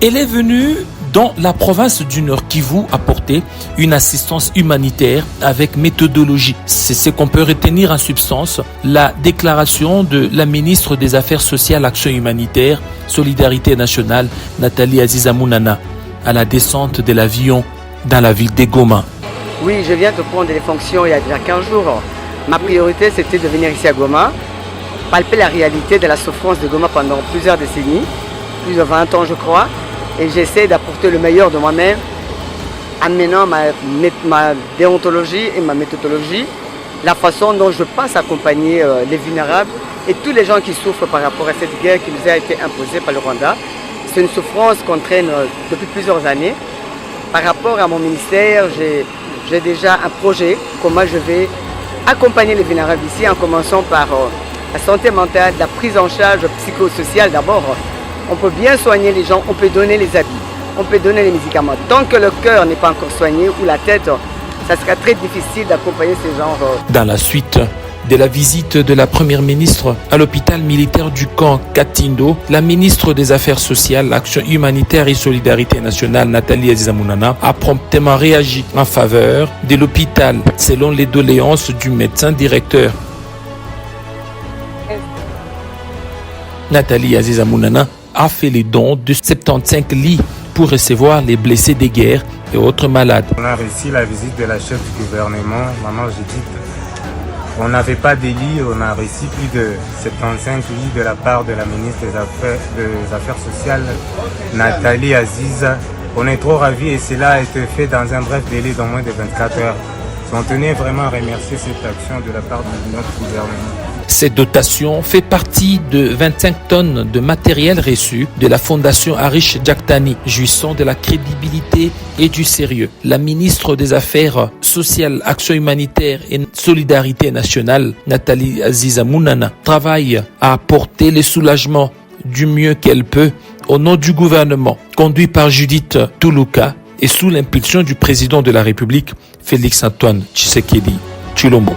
Elle est venue dans la province du Nord Kivu apporter une assistance humanitaire avec méthodologie. C'est ce qu'on peut retenir en substance la déclaration de la ministre des Affaires sociales, Action humanitaire, Solidarité nationale, Nathalie Aziza Mounana, à la descente de l'avion dans la ville de Goma. Oui, je viens de prendre les fonctions il y a déjà 15 jours. Ma priorité, c'était de venir ici à Goma, palper la réalité de la souffrance de Goma pendant plusieurs décennies, plus de 20 ans je crois, et j'essaie d'apporter le meilleur de moi-même, amenant ma déontologie et ma méthodologie, la façon dont je pense accompagner les vulnérables et tous les gens qui souffrent par rapport à cette guerre qui nous a été imposée par le Rwanda. C'est une souffrance qu'on traîne depuis plusieurs années. Par rapport à mon ministère, j'ai déjà un projet, comment je vais accompagner les vulnérables ici, en commençant par la santé mentale, la prise en charge psychosociale d'abord. On peut bien soigner les gens, on peut donner les habits, on peut donner les médicaments. Tant que le cœur n'est pas encore soigné ou la tête, ça sera très difficile d'accompagner ces gens. Dans la suite de la visite de la première ministre à l'hôpital militaire du camp Katindo, la ministre des Affaires sociales, Action humanitaire et Solidarité nationale, Nathalie Aziza Mounana, a promptement réagi en faveur de l'hôpital, selon les doléances du médecin directeur. Nathalie Aziza Mounana a fait les dons de 75 lits pour recevoir les blessés des guerres et autres malades. On a réussi la visite de la chef du gouvernement, Maman Judith. On n'avait pas de lits, on a reçu plus de 75 lits de la part de la ministre des Affaires sociales, Nathalie Aziza. On est trop ravis et cela a été fait dans un bref délai d'au moins de 24 heures. On tenait vraiment à remercier cette action de la part de notre gouvernement. Cette dotation fait partie de 25 tonnes de matériel reçu de la Fondation Harish Jaktani, jouissant de la crédibilité et du sérieux. La ministre des Affaires sociales, Action humanitaire et Solidarité nationale, Nathalie Aziza Mounana, travaille à apporter le soulagement du mieux qu'elle peut au nom du gouvernement, conduit par Judith Tuluka et sous l'impulsion du président de la République, Félix Antoine Tshisekedi Tshilombo.